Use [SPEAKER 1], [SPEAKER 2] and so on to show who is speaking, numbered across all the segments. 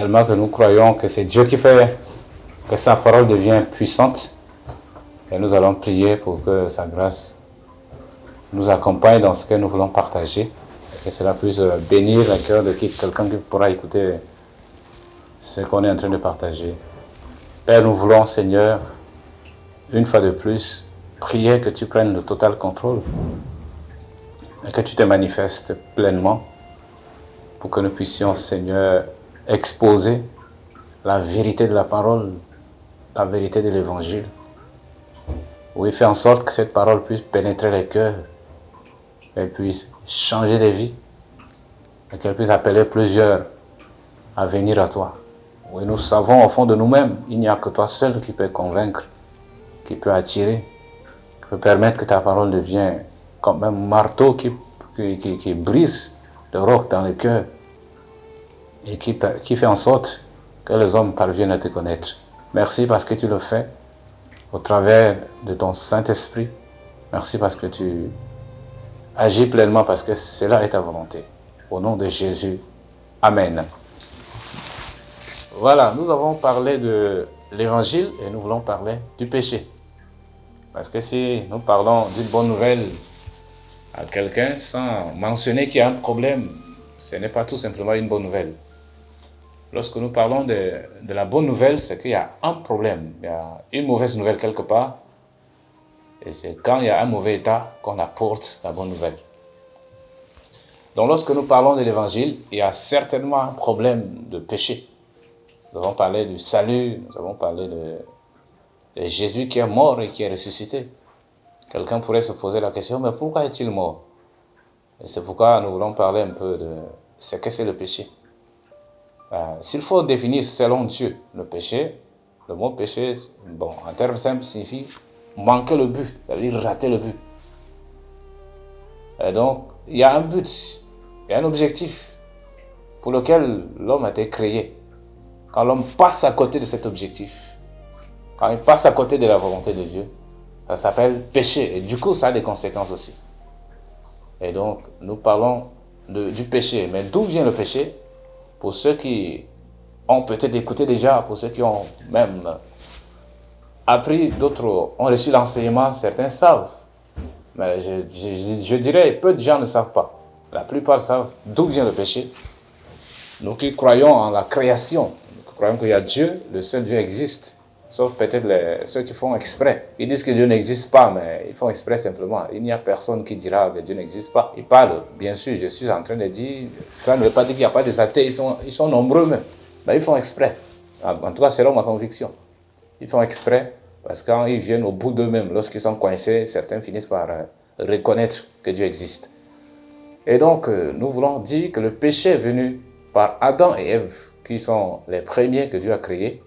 [SPEAKER 1] tellement que nous croyons que c'est Dieu qui fait que sa parole devient puissante. Et nous allons prier pour que sa grâce nous accompagne dans ce que nous voulons partager. Et que cela puisse bénir le cœur de quelqu'un qui pourra écouter ce qu'on est en train de partager. Père, nous voulons, Seigneur, une fois de plus, prier que tu prennes le total contrôle et que tu te manifestes pleinement pour que nous puissions, Seigneur, exposer la vérité de la parole, la vérité de l'évangile. Oui, fais en sorte que cette parole puisse pénétrer les cœurs, qu'elle puisse changer les vies et qu'elle puisse appeler plusieurs à venir à toi. Oui, nous savons au fond de nous-mêmes, il n'y a que toi seul qui peut convaincre, qui peut attirer, qui peut permettre que ta parole devienne comme un marteau qui brise le roc dans le cœur et qui fait en sorte que les hommes parviennent à te connaître. Merci parce que tu le fais au travers de ton Saint-Esprit. Merci parce que tu agis pleinement, parce que cela est ta volonté. Au nom de Jésus. Amen. Voilà, nous avons parlé de l'évangile et nous voulons parler du péché. Parce que si nous parlons d'une bonne nouvelle à quelqu'un sans mentionner qu'il y a un problème, ce n'est pas tout simplement une bonne nouvelle. Lorsque nous parlons de la bonne nouvelle, c'est qu'il y a un problème, il y a une mauvaise nouvelle quelque part, et c'est quand il y a un mauvais état qu'on apporte la bonne nouvelle. Donc lorsque nous parlons de l'évangile, il y a certainement un problème de péché. Nous avons parlé du salut, nous avons parlé de Jésus qui est mort et qui est ressuscité. Quelqu'un pourrait se poser la question, mais pourquoi est-il mort? Et c'est pourquoi nous voulons parler un peu de ce que c'est le péché. S'il faut définir selon Dieu le péché, le mot péché, bon, en termes simples, signifie manquer le but, c'est-à-dire rater le but. Et donc, il y a un but, il y a un objectif pour lequel l'homme a été créé. Quand l'homme passe à côté de cet objectif, quand il passe à côté de la volonté de Dieu, ça s'appelle péché. Et du coup, ça a des conséquences aussi. Et donc, nous parlons du péché. Mais d'où vient le péché? Pour ceux qui ont peut-être écouté déjà, pour ceux qui ont même appris, d'autres ont reçu l'enseignement, certains savent. Mais je dirais, peu de gens ne savent pas. La plupart savent d'où vient le péché. Nous qui croyons en la création, nous croyons qu'il y a Dieu, le seul Dieu existe. Sauf peut-être ceux qui font exprès. Ils disent que Dieu n'existe pas, mais ils font exprès simplement. Il n'y a personne qui dira que Dieu n'existe pas. Ils parlent, bien sûr, je suis en train de dire, ça ne veut pas dire qu'il n'y a pas des athées, ils sont nombreux même. Mais ils font exprès. En tout cas, selon ma conviction. Ils font exprès, parce que quand ils viennent au bout d'eux-mêmes, lorsqu'ils sont coincés, certains finissent par reconnaître que Dieu existe. Et donc, nous voulons dire que le péché est venu par Adam et Ève, qui sont les premiers que Dieu a créés,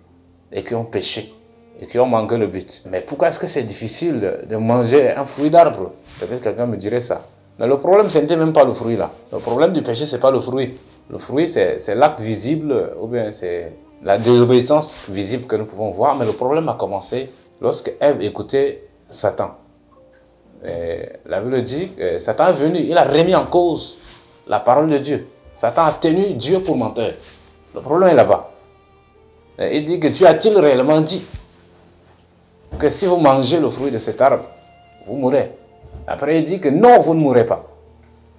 [SPEAKER 1] et qui ont péché, et qui ont manqué le but. Mais pourquoi est-ce que c'est difficile de manger un fruit d'arbre? Peut-être quelqu'un me dirait ça. Mais le problème, ce n'était même pas le fruit là. Le problème du péché, ce n'est pas le fruit. Le fruit, c'est l'acte visible, ou bien c'est la désobéissance visible que nous pouvons voir. Mais le problème a commencé lorsque Ève écoutait Satan. Et la Bible dit que Satan est venu, il a remis en cause la parole de Dieu. Satan a tenu Dieu pour menteur. Le problème est là-bas. Il dit que Dieu a-t-il réellement dit que si vous mangez le fruit de cet arbre, vous mourrez? Après, il dit que non, vous ne mourrez pas.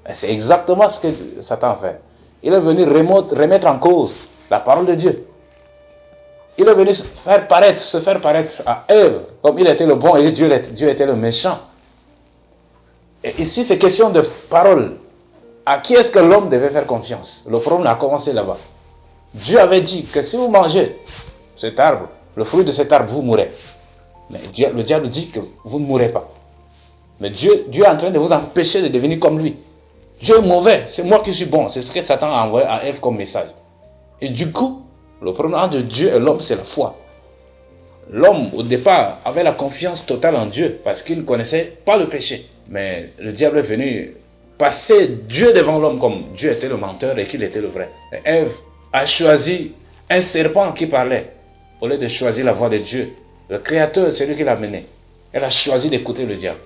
[SPEAKER 1] Et c'est exactement ce que Satan fait. Il est venu remettre en cause la parole de Dieu. Il est venu se faire paraître à Ève comme il était le bon et Dieu était le méchant. Et ici, c'est question de parole. À qui est-ce que l'homme devait faire confiance? Le problème a commencé là-bas. Dieu avait dit que si vous mangez cet arbre, le fruit de cet arbre, vous mourrez. Mais le diable dit que vous ne mourrez pas. Mais Dieu est en train de vous empêcher de devenir comme lui. Dieu est mauvais, c'est moi qui suis bon. C'est ce que Satan a envoyé à Ève comme message. Et du coup, le problème entre Dieu et l'homme, c'est la foi. L'homme, au départ, avait la confiance totale en Dieu parce qu'il ne connaissait pas le péché. Mais le diable est venu passer Dieu devant l'homme comme Dieu était le menteur et qu'il était le vrai. Et Ève a choisi un serpent qui parlait au lieu de choisir la voix de Dieu. Le Créateur, c'est lui qui l'a mené. Elle a choisi d'écouter le diable.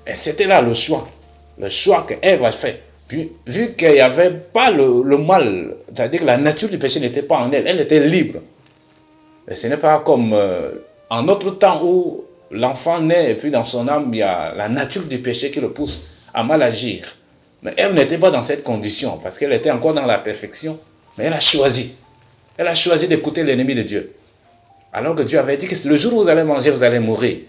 [SPEAKER 1] Et c'était là le choix que Ève a fait. Puis, vu qu'il n'y avait pas le mal, c'est-à-dire que la nature du péché n'était pas en elle, elle était libre. Et ce n'est pas comme en notre temps où l'enfant naît et puis dans son âme, il y a la nature du péché qui le pousse à mal agir. Mais Ève n'était pas dans cette condition parce qu'elle était encore dans la perfection. Mais elle a choisi. Elle a choisi d'écouter l'ennemi de Dieu. Alors que Dieu avait dit que le jour où vous allez manger, vous allez mourir.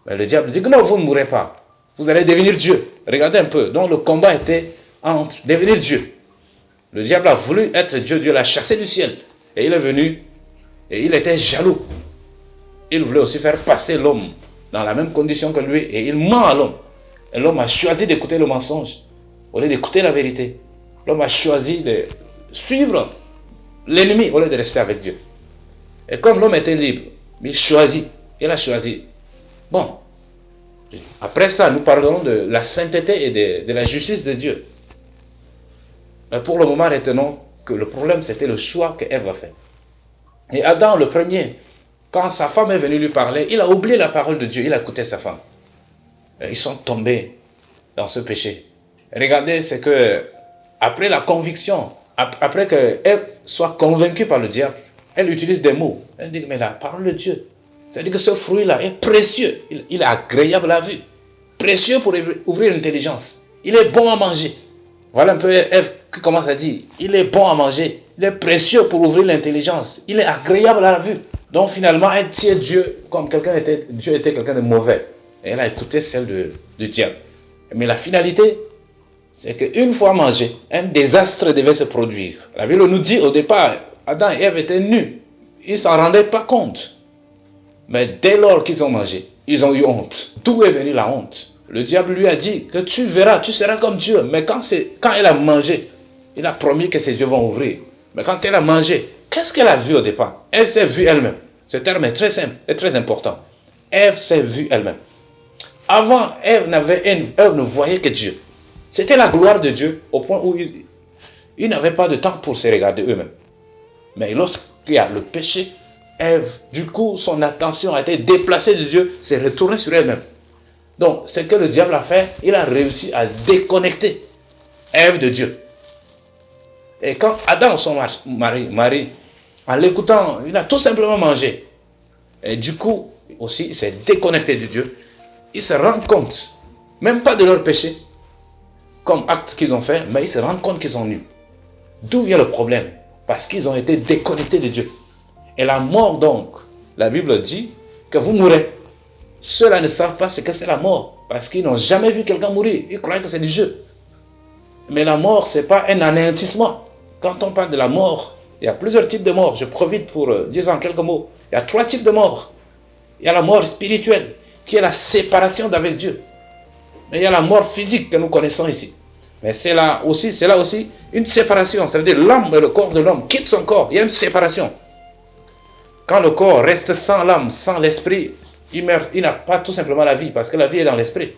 [SPEAKER 1] Mais le diable dit que non, vous ne mourrez pas. Vous allez devenir Dieu. Regardez un peu. Donc le combat était entre devenir Dieu. Le diable a voulu être Dieu. Dieu l'a chassé du ciel. Et il est venu. Et il était jaloux. Il voulait aussi faire passer l'homme dans la même condition que lui. Et il ment à l'homme. Et l'homme a choisi d'écouter le mensonge au lieu d'écouter la vérité. L'homme a choisi de suivre l'ennemi au lieu de rester avec Dieu. Et comme l'homme était libre, il choisit. Il a choisi. Bon. Après ça, nous parlerons de la sainteté et de la justice de Dieu. Mais pour le moment, retenons que le problème, c'était le choix qu'Ève a fait. Et Adam, le premier, quand sa femme est venue lui parler, il a oublié la parole de Dieu, il a écouté sa femme. Et ils sont tombés dans ce péché. Regardez, c'est que après la conviction, après qu'elle soit convaincue par le diable, elle utilise des mots. Elle dit, mais la parole de Dieu, c'est-à-dire que ce fruit-là est précieux, il est agréable à la vue, précieux pour ouvrir l'intelligence. Il est bon à manger. Voilà un peu Ève qui commence à dire, il est bon à manger, il est précieux pour ouvrir l'intelligence, il est agréable à la vue. Donc finalement, elle tient Dieu comme Dieu était quelqu'un de mauvais. Et elle a écouté celle du diable. Mais la finalité, c'est qu'une fois mangé, un désastre devait se produire. La Bible nous dit au départ, Adam et Ève étaient nus. Ils ne s'en rendaient pas compte. Mais dès lors qu'ils ont mangé, ils ont eu honte. D'où est venue la honte? Le diable lui a dit que tu verras, tu seras comme Dieu. Mais quand elle a mangé, il a promis que ses yeux vont ouvrir. Mais quand elle a mangé, qu'est-ce qu'elle a vu au départ? Elle s'est vue elle-même. Ce terme est très simple et très important. Ève s'est vue elle-même. Avant, Ève ne voyait que Dieu. C'était la gloire de Dieu au point où ils n'avaient pas de temps pour se regarder eux-mêmes. Mais lorsqu'il y a le péché, Ève, du coup, son attention a été déplacée de Dieu, s'est retournée sur elle-même. Donc, ce que le diable a fait, il a réussi à déconnecter Ève de Dieu. Et quand Adam, son mari, en l'écoutant, il a tout simplement mangé. Et du coup, aussi, il s'est déconnecté de Dieu. Ils se rendent compte, même pas de leur péché, comme acte qu'ils ont fait, mais ils se rendent compte qu'ils sont nus. D'où vient le problème? Parce qu'ils ont été déconnectés de Dieu. Et la mort donc, la Bible dit que vous mourrez. Ceux-là ne savent pas ce que c'est la mort, parce qu'ils n'ont jamais vu quelqu'un mourir. Ils croient que c'est du jeu. Mais la mort, ce n'est pas un anéantissement. Quand on parle de la mort, il y a plusieurs types de morts. Je profite pour dire en quelques mots. Il y a 3 types de morts. Il y a la mort spirituelle, qui est la séparation d'avec Dieu. Mais il y a la mort physique que nous connaissons ici. Mais c'est là aussi une séparation. Ça veut dire l'âme et le corps de l'homme quittent son corps. Il y a une séparation. Quand le corps reste sans l'âme, sans l'esprit, il meurt. Il n'a pas tout simplement la vie, parce que la vie est dans l'esprit.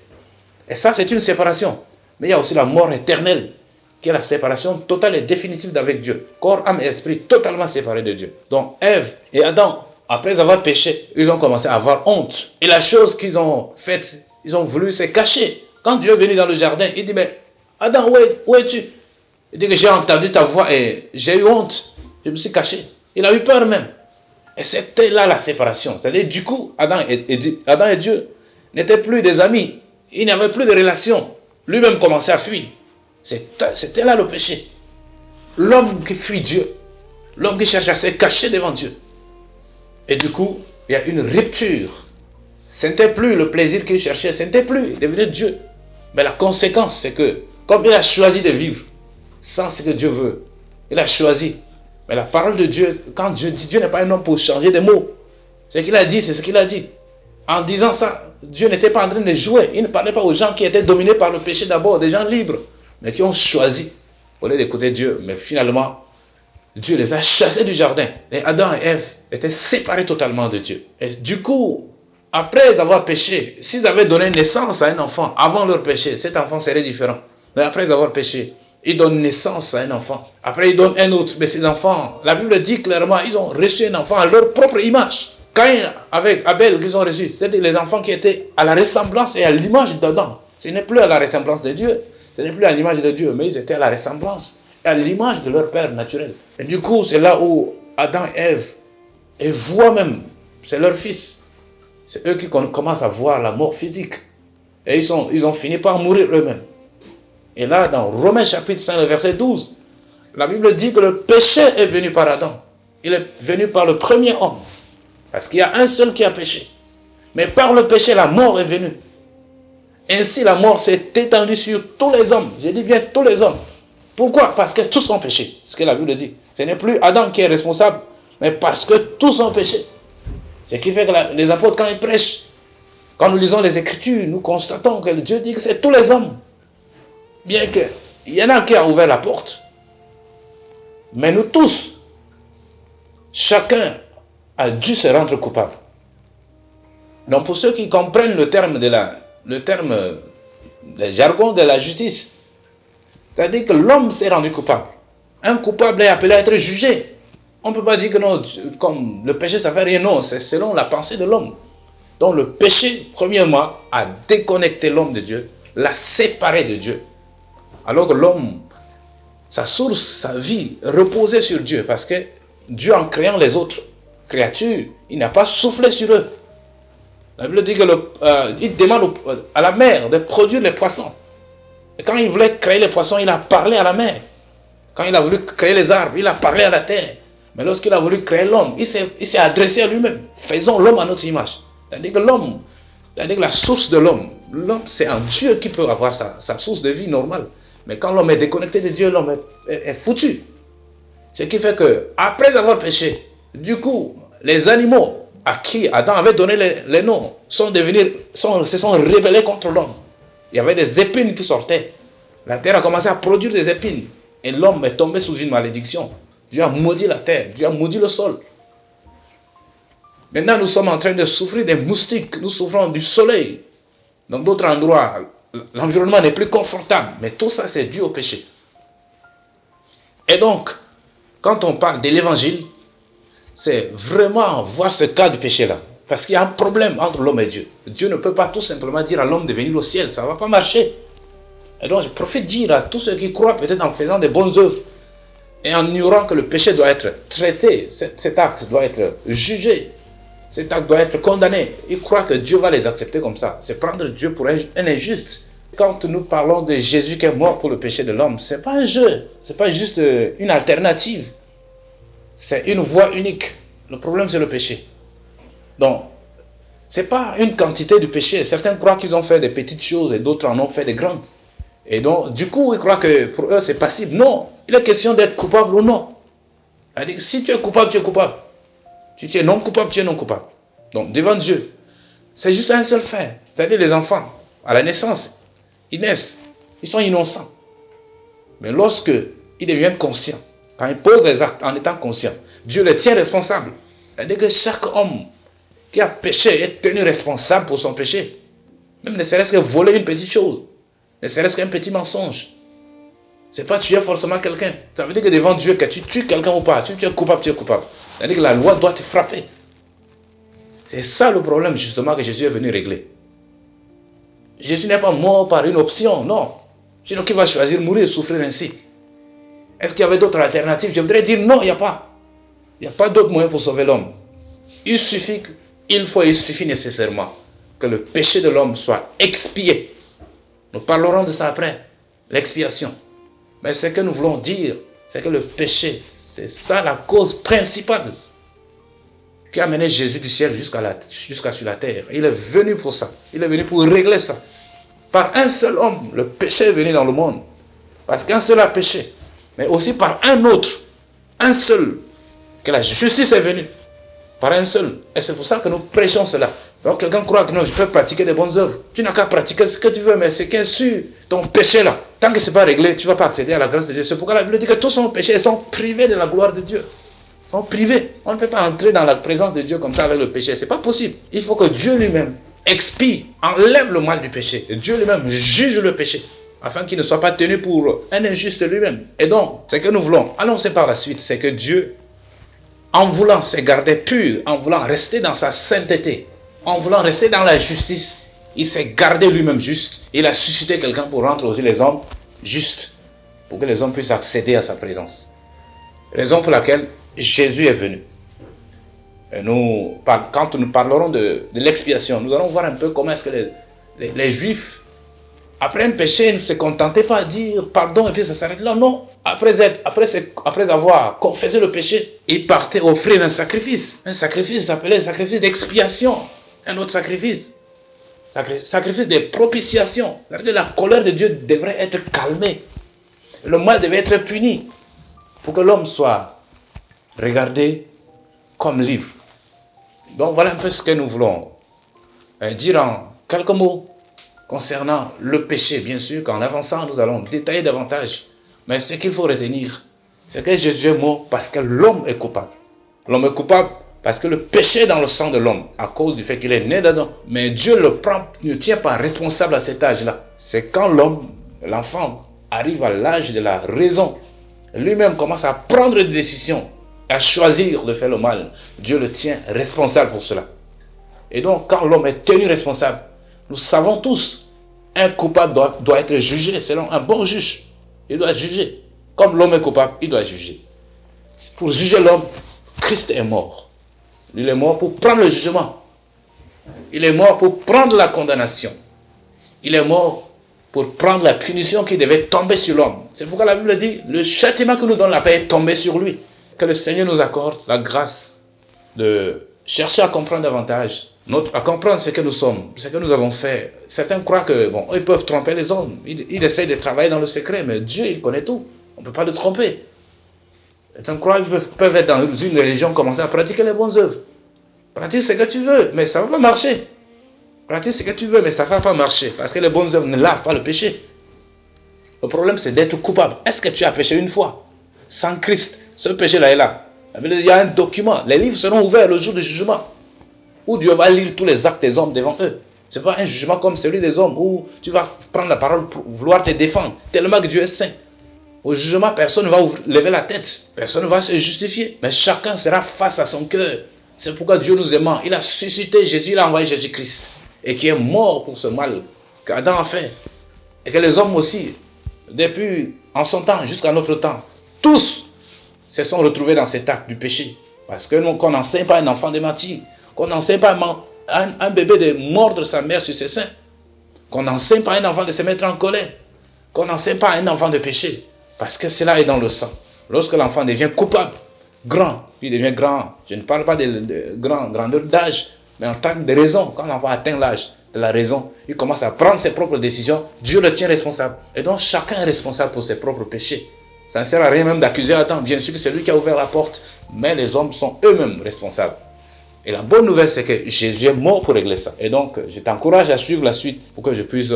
[SPEAKER 1] Et ça, c'est une séparation. Mais il y a aussi la mort éternelle, qui est la séparation totale et définitive d'avec Dieu. Corps, âme et esprit totalement séparés de Dieu. Donc Ève et Adam, après avoir péché, ils ont commencé à avoir honte. Et la chose qu'ils ont faite, ils ont voulu se cacher. Quand Dieu est venu dans le jardin, il dit, mais Adam, où es-tu? Il dit que j'ai entendu ta voix et j'ai eu honte. Je me suis caché. Il a eu peur même. Et c'était là la séparation. C'est-à-dire, du coup, Adam et Dieu n'étaient plus des amis. Il n'y avait plus de relation. Lui-même commençait à fuir. C'était là le péché. L'homme qui fuit Dieu. L'homme qui cherche à se cacher devant Dieu. Et du coup, il y a une rupture. Ce n'était plus le plaisir qu'il cherchait. Ce n'était plus devenir Dieu. Mais la conséquence, c'est que, comme il a choisi de vivre sans ce que Dieu veut, il a choisi. Mais la parole de Dieu, quand Dieu dit, Dieu n'est pas un homme pour changer de mots. Ce qu'il a dit, c'est ce qu'il a dit. En disant ça, Dieu n'était pas en train de jouer. Il ne parlait pas aux gens qui étaient dominés par le péché d'abord, des gens libres, mais qui ont choisi, au lieu d'écouter Dieu. Mais finalement, Dieu les a chassés du jardin. Et Adam et Ève étaient séparés totalement de Dieu. Et du coup, après avoir péché, s'ils avaient donné naissance à un enfant avant leur péché, cet enfant serait différent. Mais après avoir péché, ils donnent naissance à un enfant. Après, ils donnent un autre. Mais ces enfants, la Bible dit clairement, ils ont reçu un enfant à leur propre image. Caïn avec Abel qu'ils ont reçu, c'est-à-dire les enfants qui étaient à la ressemblance et à l'image d'Adam. Ce n'est plus à la ressemblance de Dieu. Ce n'est plus à l'image de Dieu, mais ils étaient à la ressemblance, à l'image de leur père naturel. Et du coup, c'est là où Adam et Ève, et voient même, c'est leur fils. C'est eux qui commencent à voir la mort physique. Et ils ont fini par mourir eux-mêmes. Et là, dans Romains chapitre 5, le verset 12, la Bible dit que le péché est venu par Adam. Il est venu par le premier homme. Parce qu'il y a un seul qui a péché. Mais par le péché, la mort est venue. Ainsi, la mort s'est étendue sur tous les hommes. Je dis bien tous les hommes. Pourquoi? Parce que tous ont péché. C'est ce que la Bible dit. Ce n'est plus Adam qui est responsable, mais parce que tous ont péché. Ce qui fait que les apôtres, quand ils prêchent, quand nous lisons les Écritures, nous constatons que Dieu dit que c'est tous les hommes. Bien qu'il y en a qui a ouvert la porte. Mais nous tous, chacun a dû se rendre coupable. Donc pour ceux qui comprennent le jargon de la justice, c'est-à-dire que l'homme s'est rendu coupable. Un coupable est appelé à être jugé. On ne peut pas dire que non, comme le péché ça fait rien, non, c'est selon la pensée de l'homme. Donc le péché, premièrement, a déconnecté l'homme de Dieu, l'a séparé de Dieu. Alors que l'homme, sa source, sa vie, reposait sur Dieu, parce que Dieu, en créant les autres créatures, il n'a pas soufflé sur eux. La Bible dit qu'il demande à la mer de produire les poissons. Et quand il voulait créer les poissons, il a parlé à la mer. Quand il a voulu créer les arbres, il a parlé à la terre. Mais lorsqu'il a voulu créer l'homme, il s'est adressé à lui-même. Faisons l'homme à notre image. C'est-à-dire que l'homme, c'est-à-dire que la source de l'homme, c'est en Dieu qui peut avoir sa source de vie normale. Mais quand l'homme est déconnecté de Dieu, l'homme est foutu. Ce qui fait que, après avoir péché, du coup, les animaux à qui Adam avait donné les noms se sont rebellés contre l'homme. Il y avait des épines qui sortaient. La terre a commencé à produire des épines. Et l'homme est tombé sous une malédiction. Dieu a maudit la terre, Dieu a maudit le sol. Maintenant, nous sommes en train de souffrir des moustiques, nous souffrons du soleil. Dans d'autres endroits, l'environnement n'est plus confortable. Mais tout ça, c'est dû au péché. Et donc, quand on parle de l'évangile, c'est vraiment voir ce cas du péché-là. Parce qu'il y a un problème entre l'homme et Dieu. Dieu ne peut pas tout simplement dire à l'homme de venir au ciel. Ça ne va pas marcher. Et donc, je préfère dire à tous ceux qui croient, peut-être en faisant des bonnes œuvres, et en ignorant que le péché doit être traité, cet acte doit être jugé, cet acte doit être condamné. Ils croient que Dieu va les accepter comme ça. C'est prendre Dieu pour un injuste. Quand nous parlons de Jésus qui est mort pour le péché de l'homme, ce n'est pas un jeu. Ce n'est pas juste une alternative. C'est une voie unique. Le problème, c'est le péché. Donc, ce n'est pas une quantité de péché. Certains croient qu'ils ont fait des petites choses et d'autres en ont fait des grandes. Et donc, du coup, ils croient que pour eux, c'est passible. Non, il est question d'être coupable ou non. C'est-à-dire, si tu es coupable, tu es coupable. Si tu es non coupable, tu es non coupable. Donc, devant Dieu, c'est juste un seul fait. C'est-à-dire, les enfants, à la naissance, ils naissent, ils sont innocents. Mais lorsque ils deviennent conscients, quand ils posent les actes en étant conscients, Dieu les tient responsables. C'est-à-dire que chaque homme qui a péché est tenu responsable pour son péché. Même ne serait-ce que voler une petite chose, ne serait-ce qu'un petit mensonge. Ce n'est pas tuer forcément quelqu'un. Ça veut dire que devant Dieu, que tu tues quelqu'un ou pas, si tu es coupable, tu es coupable. C'est-à-dire que la loi doit te frapper. C'est ça le problème justement que Jésus est venu régler. Jésus n'est pas mort par une option, non. Sinon, qui va choisir mourir, souffrir ainsi? Est-ce qu'il y avait d'autres alternatives? Je voudrais dire non, il n'y a pas. Il n'y a pas d'autre moyen pour sauver l'homme. Il suffit nécessairement que le péché de l'homme soit expié. Nous parlerons de ça après, l'expiation. Mais ce que nous voulons dire, c'est que le péché, c'est ça la cause principale qui a amené Jésus du ciel jusqu'à sur la terre. Il est venu pour ça. Il est venu pour régler ça. Par un seul homme, le péché est venu dans le monde. Parce qu'un seul a péché. Mais aussi par un autre, un seul, que la justice est venue. Par un seul. Et c'est pour ça que nous prêchons cela. Donc quelqu'un croit que non, je peux pratiquer des bonnes œuvres. Tu n'as qu'à pratiquer ce que tu veux, mais c'est qu'un sur ton péché là. Tant que ce n'est pas réglé, tu ne vas pas accéder à la grâce de Dieu. C'est pourquoi la Bible dit que tous sont péchés et sont privés de la gloire de Dieu. Ils sont privés. On ne peut pas entrer dans la présence de Dieu comme ça avec le péché. Ce n'est pas possible. Il faut que Dieu lui-même expie, enlève le mal du péché. Et Dieu lui-même juge le péché, afin qu'il ne soit pas tenu pour un injuste lui-même. Et donc, ce que nous voulons, annoncer par la suite, c'est que Dieu, en voulant se garder pur, en voulant rester dans sa sainteté, en voulant rester dans la justice, il s'est gardé lui-même juste. Il a suscité quelqu'un pour rendre aux yeux les hommes juste pour que les hommes puissent accéder à sa présence. Raison pour laquelle Jésus est venu. Et nous, quand nous parlerons de l'expiation, nous allons voir un peu comment est-ce que les Juifs, après un péché, ne se contentaient pas de dire pardon et puis ça s'arrête là. Non, après avoir confessé le péché, ils partaient offrir un sacrifice. Un sacrifice s'appelait sacrifice d'expiation. Un autre sacrifice. Sacrifice de propitiation. C'est-à-dire que la colère de Dieu devrait être calmée. Le mal devait être puni pour que l'homme soit regardé comme libre. Donc voilà un peu ce que nous voulons dire en quelques mots concernant le péché. Bien sûr qu'en avançant, nous allons détailler davantage. Mais ce qu'il faut retenir, c'est que Jésus est mort parce que l'homme est coupable. L'homme est coupable parce que le péché est dans le sang de l'homme, à cause du fait qu'il est né d'Adam. Mais Dieu ne tient pas responsable à cet âge-là. C'est quand l'enfant, arrive à l'âge de la raison, lui-même commence à prendre des décisions, à choisir de faire le mal, Dieu le tient responsable pour cela. Et donc, quand l'homme est tenu responsable, nous savons tous, un coupable doit être jugé selon un bon juge. Il doit juger. Comme l'homme est coupable, il doit juger. Pour juger l'homme, Christ est mort. Il est mort pour prendre le jugement. Il est mort pour prendre la condamnation. Il est mort pour prendre la punition qui devait tomber sur l'homme. C'est pourquoi la Bible dit, le châtiment que nous donne la paix est tombé sur lui. Que le Seigneur nous accorde la grâce de chercher à comprendre davantage, à comprendre ce que nous sommes, ce que nous avons fait. Certains croient que, ils peuvent tromper les hommes. Ils essayent de travailler dans le secret, mais Dieu, il connaît tout. On ne peut pas le tromper. Certains croient qu'ils peuvent être dans une religion, commencer à pratiquer les bonnes œuvres. Pratique ce que tu veux, mais ça ne va pas marcher. Pratique ce que tu veux, mais ça ne va pas marcher. Parce que les bonnes œuvres ne lavent pas le péché. Le problème, c'est d'être coupable. Est-ce que tu as péché une fois? Sans Christ, ce péché-là est là. Il y a un document. Les livres seront ouverts le jour du jugement. Où Dieu va lire tous les actes des hommes devant eux. Ce n'est pas un jugement comme celui des hommes où tu vas prendre la parole pour vouloir te défendre. Tellement que Dieu est saint. Au jugement, personne ne va lever la tête. Personne ne va se justifier. Mais chacun sera face à son cœur. C'est pourquoi Dieu nous aimant. Il a suscité Jésus, il a envoyé Jésus-Christ. Et qui est mort pour ce mal qu'Adam a fait. Et que les hommes aussi, depuis en son temps jusqu'à notre temps, tous se sont retrouvés dans cet acte du péché. Parce que qu'on n'enseigne pas à un enfant de mentir. Qu'on n'enseigne pas à un bébé de mordre sa mère sur ses seins. Qu'on n'enseigne pas à un enfant de se mettre en colère. Qu'on n'enseigne pas à un enfant de pécher. Parce que cela est dans le sang. Lorsque l'enfant devient coupable, grand, il devient grand. Je ne parle pas de grandeur d'âge, mais en termes de raison. Quand l'enfant atteint l'âge de la raison, il commence à prendre ses propres décisions. Dieu le tient responsable. Et donc chacun est responsable pour ses propres péchés. Ça ne sert à rien même d'accuser Adam. Bien sûr que c'est lui qui a ouvert la porte, mais les hommes sont eux-mêmes responsables. Et la bonne nouvelle, c'est que Jésus est mort pour régler ça. Et donc, je t'encourage à suivre la suite pour que je puisse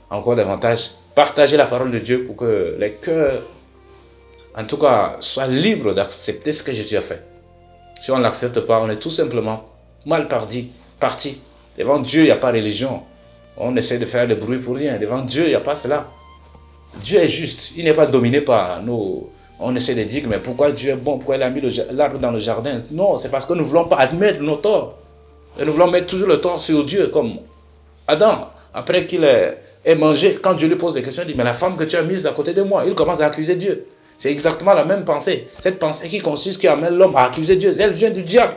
[SPEAKER 1] encore davantage partager la parole de Dieu pour que les cœurs, en tout cas, soient libres d'accepter ce que Jésus a fait. Si on ne l'accepte pas, on est tout simplement mal parti. Devant Dieu, il n'y a pas de religion. On essaie de faire du bruit pour rien. Devant Dieu, il n'y a pas cela. Dieu est juste. Il n'est pas dominé par nous. On essaie de dire, mais pourquoi Dieu est bon? Pourquoi il a mis l'arbre dans le jardin? Non, c'est parce que nous ne voulons pas admettre nos torts. Et nous voulons mettre toujours le tort sur Dieu, comme Adam. Après qu'il ait mangé, quand Dieu lui pose des questions, il dit, mais la femme que tu as mise à côté de moi, il commence à accuser Dieu. C'est exactement la même pensée. Cette pensée qui amène l'homme à accuser Dieu, elle vient du diable.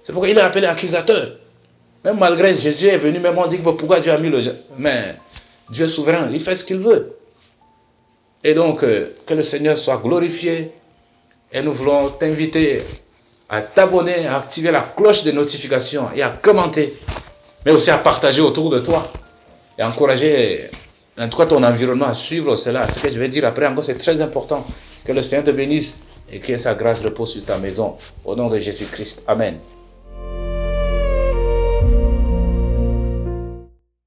[SPEAKER 1] C'est pourquoi il est appelé accusateur. Même malgré Jésus est venu, même on dit, pourquoi Dieu a mis le jardin? Mais Dieu est souverain, il fait ce qu'il veut. Et donc, que le Seigneur soit glorifié. Et nous voulons t'inviter à t'abonner, à activer la cloche de notification et à commenter, mais aussi à partager autour de toi et encourager, en tout cas, ton environnement à suivre cela. Ce que je vais dire après encore, c'est très important. Que le Seigneur te bénisse et que sa grâce repose sur ta maison. Au nom de Jésus-Christ. Amen.